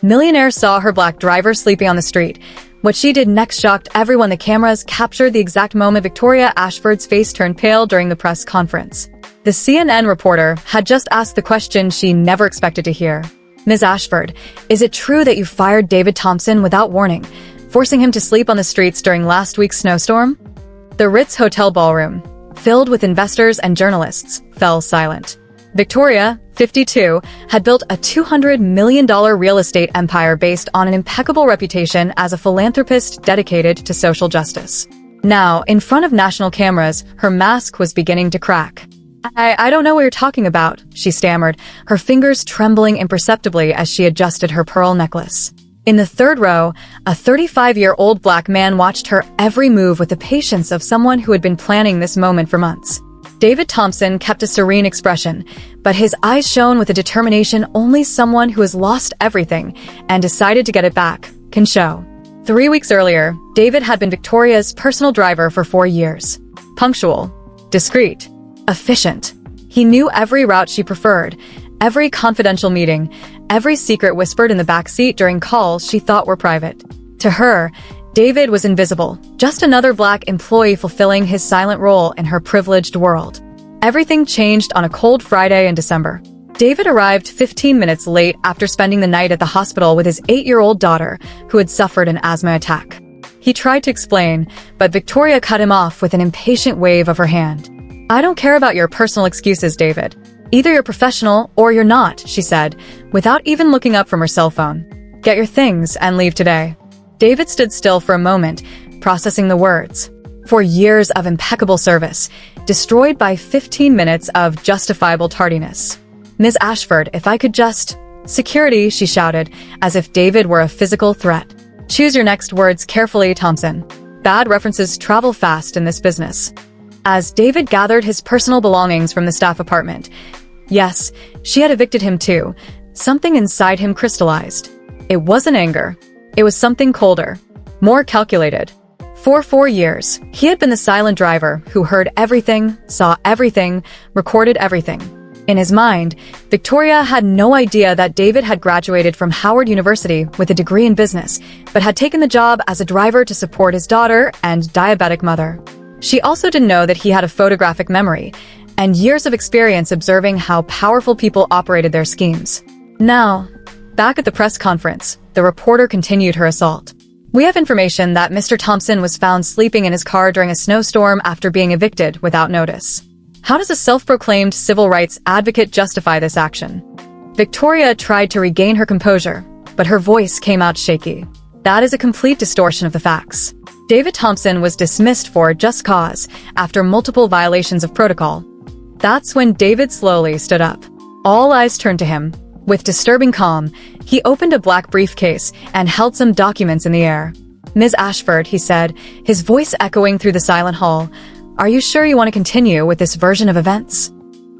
Millionaire saw her black driver sleeping on the street. What she did next shocked everyone. The cameras captured the exact moment Victoria Ashford's face turned pale during the press conference. The CNN reporter had just asked the question she never expected to hear. "Ms. Ashford, is it true that you fired David Thompson without warning, forcing him to sleep on the streets during last week's snowstorm?" The Ritz Hotel ballroom, filled with investors and journalists, fell silent. Victoria, 52, had built a $200 million real estate empire based on an impeccable reputation as a philanthropist dedicated to social justice. Now, in front of national cameras, her mask was beginning to crack. I don't know what you're talking about," she stammered, her fingers trembling imperceptibly as she adjusted her pearl necklace. In the third row, a 35-year-old black man watched her every move with the patience of someone who had been planning this moment for months. David Thompson kept a serene expression, but his eyes shone with a determination only someone who has lost everything and decided to get it back can show. 3 weeks earlier, David had been Victoria's personal driver for 4 years. Punctual, discreet, efficient. He knew every route she preferred, every confidential meeting, every secret whispered in the backseat during calls she thought were private. To her, David was invisible, just another black employee fulfilling his silent role in her privileged world. Everything changed on a cold Friday in December. David arrived 15 minutes late after spending the night at the hospital with his 8-year-old daughter, who had suffered an asthma attack. He tried to explain, but Victoria cut him off with an impatient wave of her hand. "I don't care about your personal excuses, David. Either you're professional or you're not," she said, without even looking up from her cell phone. "Get your things and leave today." David stood still for a moment, processing the words. 4 years of impeccable service, destroyed by 15 minutes of justifiable tardiness. "Ms. Ashford, if I could just—" "Security," she shouted, as if David were a physical threat. "Choose your next words carefully, Thompson. Bad references travel fast in this business." As David gathered his personal belongings from the staff apartment. Yes, she had evicted him too. Something inside him crystallized. It wasn't anger. It was something colder, more calculated. For 4 years, he had been the silent driver who heard everything, saw everything, recorded everything. In his mind, Victoria had no idea that David had graduated from Howard University with a degree in business, but had taken the job as a driver to support his daughter and diabetic mother. She also didn't know that he had a photographic memory and years of experience observing how powerful people operated their schemes. Now, back at the press conference, the reporter continued her assault. "We have information that Mr. Thompson was found sleeping in his car during a snowstorm after being evicted without notice. How does a self-proclaimed civil rights advocate justify this action?" Victoria tried to regain her composure, but her voice came out shaky. "That is a complete distortion of the facts. David Thompson was dismissed for just cause after multiple violations of protocol." That's when David slowly stood up. All eyes turned to him. With disturbing calm, he opened a black briefcase and held some documents in the air. "Ms. Ashford," he said, his voice echoing through the silent hall, "are you sure you want to continue with this version of events?"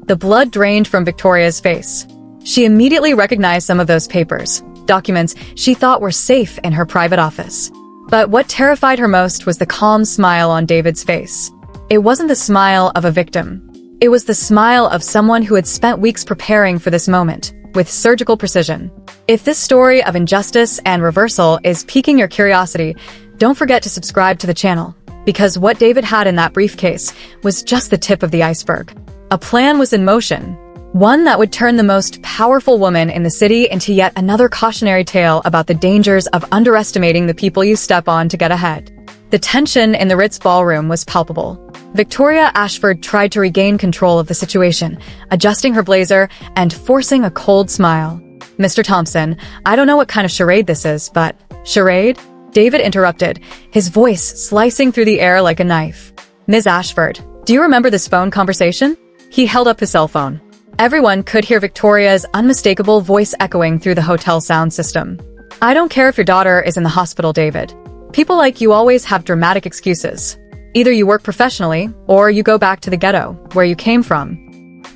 The blood drained from Victoria's face. She immediately recognized some of those papers, documents she thought were safe in her private office. But what terrified her most was the calm smile on David's face. It wasn't the smile of a victim. It was the smile of someone who had spent weeks preparing for this moment, with surgical precision. If this story of injustice and reversal is piquing your curiosity, don't forget to subscribe to the channel, because what David had in that briefcase was just the tip of the iceberg. A plan was in motion, one that would turn the most powerful woman in the city into yet another cautionary tale about the dangers of underestimating the people you step on to get ahead. The tension in the Ritz ballroom was palpable. Victoria Ashford tried to regain control of the situation, adjusting her blazer and forcing a cold smile. "Mr. Thompson, I don't know what kind of charade this is, but—" "Charade?" David interrupted, his voice slicing through the air like a knife. "Ms. Ashford, do you remember this phone conversation?" He held up his cell phone. Everyone could hear Victoria's unmistakable voice echoing through the hotel sound system. "I don't care if your daughter is in the hospital, David. People like you always have dramatic excuses. Either you work professionally, or you go back to the ghetto, where you came from."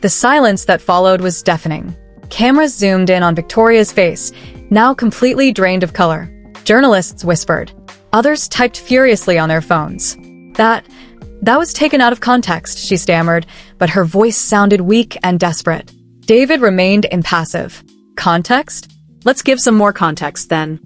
The silence that followed was deafening. Cameras zoomed in on Victoria's face, now completely drained of color. Journalists whispered. Others typed furiously on their phones. That was taken out of context," she stammered, but her voice sounded weak and desperate. David remained impassive. "Context? Let's give some more context then.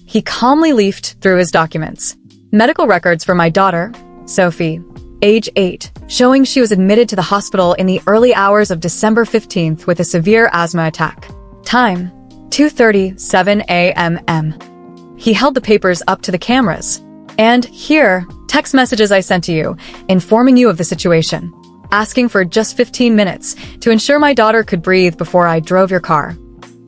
He calmly leafed through his documents. Medical records for my daughter, Sophie, age 8, showing she was admitted to the hospital in the early hours of December 15th with a severe asthma attack. Time, 2:37 a.m. He held the papers up to the cameras. And here, text messages I sent to you, informing you of the situation, asking for just 15 minutes to ensure my daughter could breathe before I drove your car.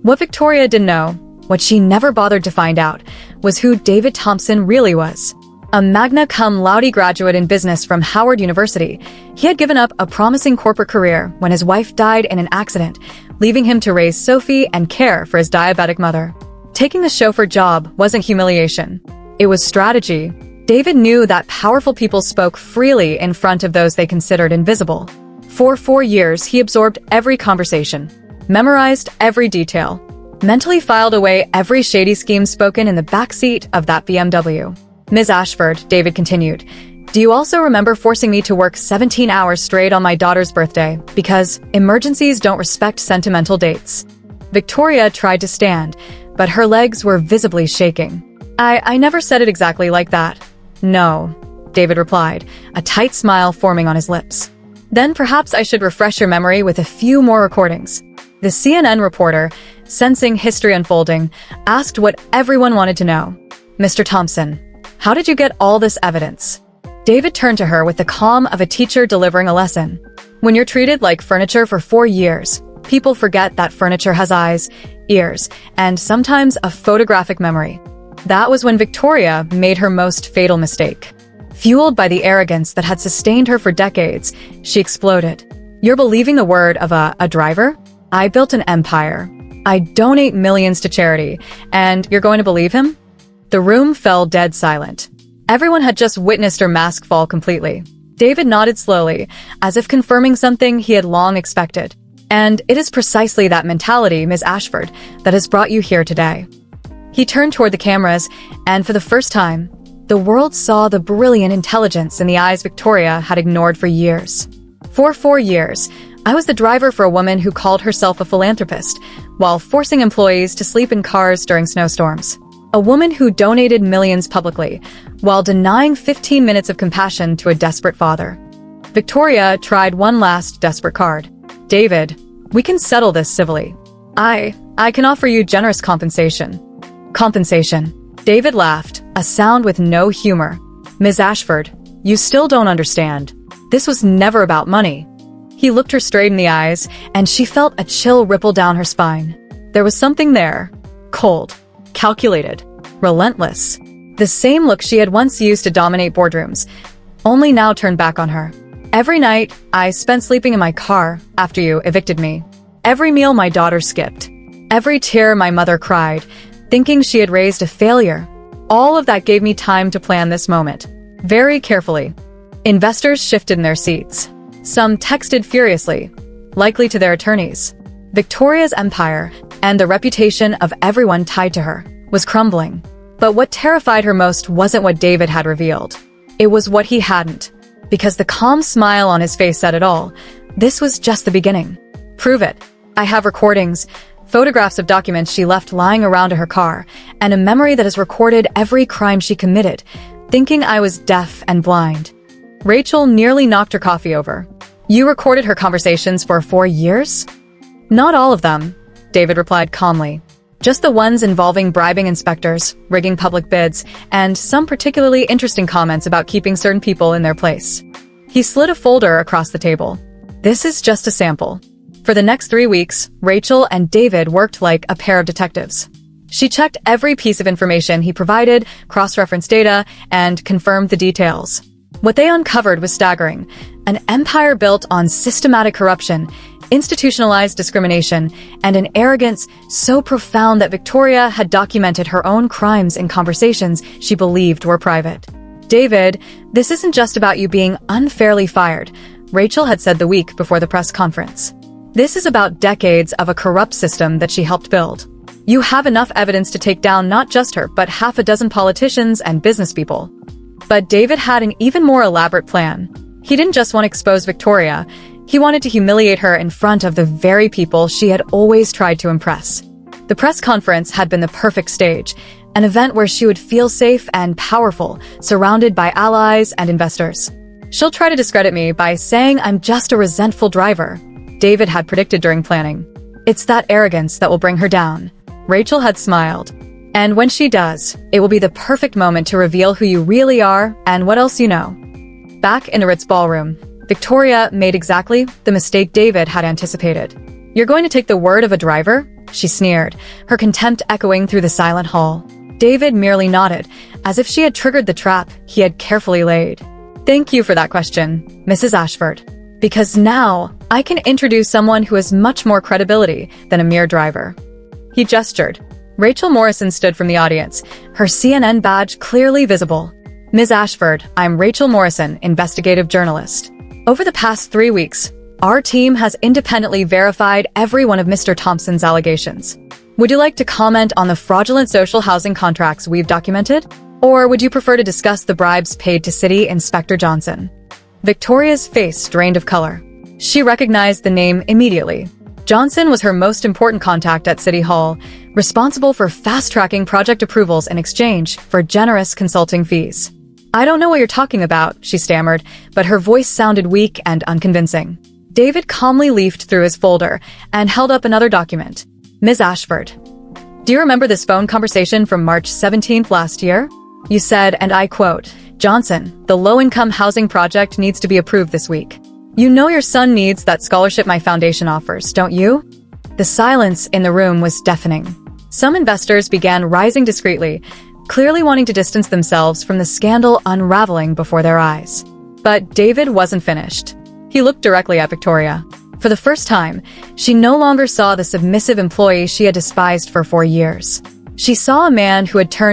What Victoria didn't know, what she never bothered to find out, was who David Thompson really was. A magna cum laude graduate in business from Howard University, he had given up a promising corporate career when his wife died in an accident, leaving him to raise Sophie and care for his diabetic mother. Taking the chauffeur job wasn't humiliation. It was strategy. David knew that powerful people spoke freely in front of those they considered invisible. For 4 years, he absorbed every conversation, memorized every detail, mentally filed away every shady scheme spoken in the backseat of that BMW. Ms. Ashford, David continued, do you also remember forcing me to work 17 hours straight on my daughter's birthday because emergencies don't respect sentimental dates? Victoria tried to stand, but her legs were visibly shaking. I never said it exactly like that. No, David replied, a tight smile forming on his lips. Then perhaps I should refresh your memory with a few more recordings. The CNN reporter, sensing history unfolding, asked what everyone wanted to know. Mr. Thompson, how did you get all this evidence? David turned to her with the calm of a teacher delivering a lesson. When you're treated like furniture for 4 years, people forget that furniture has eyes, ears, and sometimes a photographic memory. That was when Victoria made her most fatal mistake. Fueled by the arrogance that had sustained her for decades, she exploded. You're believing the word of a driver? I built an empire. I donate millions to charity, and you're going to believe him? The room fell dead silent. Everyone had just witnessed her mask fall completely. David nodded slowly, as if confirming something he had long expected. And it is precisely that mentality, Ms. Ashford, that has brought you here today. He turned toward the cameras, and for the first time, the world saw the brilliant intelligence in the eyes Victoria had ignored for years. For 4 years, I was the driver for a woman who called herself a philanthropist, while forcing employees to sleep in cars during snowstorms. A woman who donated millions publicly, while denying 15 minutes of compassion to a desperate father. Victoria tried one last desperate card. David, we can settle this civilly. I can offer you generous compensation. Compensation. David laughed, a sound with no humor. Ms. Ashford, you still don't understand. This was never about money. He looked her straight in the eyes, and she felt a chill ripple down her spine. There was something there. Cold. Calculated. Relentless. The same look she had once used to dominate boardrooms, only now turned back on her. Every night, I spent sleeping in my car after you evicted me. Every meal my daughter skipped. Every tear my mother cried, thinking she had raised a failure. All of that gave me time to plan this moment. Very carefully. Investors shifted in their seats. Some texted furiously, likely to their attorneys. Victoria's empire, and the reputation of everyone tied to her, was crumbling. But what terrified her most wasn't what David had revealed. It was what he hadn't. Because the calm smile on his face said it all. This was just the beginning. Prove it. I have recordings, photographs of documents she left lying around to her car, and a memory that has recorded every crime she committed, thinking I was deaf and blind. Rachel nearly knocked her coffee over. You recorded her conversations for 4 years? Not all of them, David replied calmly. Just the ones involving bribing inspectors, rigging public bids, and some particularly interesting comments about keeping certain people in their place. He slid a folder across the table. This is just a sample. For the next 3 weeks, Rachel and David worked like a pair of detectives. She checked every piece of information he provided, cross-referenced data, and confirmed the details. What they uncovered was staggering. An empire built on systematic corruption, institutionalized discrimination, and an arrogance so profound that Victoria had documented her own crimes in conversations she believed were private. David, this isn't just about you being unfairly fired, Rachel had said the week before the press conference. This is about decades of a corrupt system that she helped build. You have enough evidence to take down not just her, but half a dozen politicians and business people. But David had an even more elaborate plan. He didn't just want to expose Victoria, he wanted to humiliate her in front of the very people she had always tried to impress. The press conference had been the perfect stage, an event where she would feel safe and powerful, surrounded by allies and investors. She'll try to discredit me by saying I'm just a resentful driver, David had predicted during planning. It's that arrogance that will bring her down. Rachel had smiled. And when she does, it will be the perfect moment to reveal who you really are and what else you know. Back in the Ritz ballroom, Victoria made exactly the mistake David had anticipated. You're going to take the word of a driver? She sneered, her contempt echoing through the silent hall. David merely nodded, as if she had triggered the trap he had carefully laid. Thank you for that question, Mrs. Ashford. Because now, I can introduce someone who has much more credibility than a mere driver. He gestured. Rachel Morrison stood from the audience, her CNN badge clearly visible. Ms. Ashford, I'm Rachel Morrison, investigative journalist. Over the past 3 weeks, our team has independently verified every one of Mr. Thompson's allegations. Would you like to comment on the fraudulent social housing contracts we've documented? Or would you prefer to discuss the bribes paid to City Inspector Johnson? Victoria's face drained of color. She recognized the name immediately. Johnson was her most important contact at City Hall, responsible for fast-tracking project approvals in exchange for generous consulting fees. I don't know what you're talking about, she stammered, but her voice sounded weak and unconvincing. David calmly leafed through his folder and held up another document. Ms. Ashford, do you remember this phone conversation from March 17th last year? You said, and I quote, Johnson, the low-income housing project needs to be approved this week. You know your son needs that scholarship my foundation offers, don't you? The silence in the room was deafening. Some investors began rising discreetly, clearly wanting to distance themselves from the scandal unraveling before their eyes. But David wasn't finished. He looked directly at Victoria. For the first time, she no longer saw the submissive employee she had despised for 4 years. She saw a man who had turned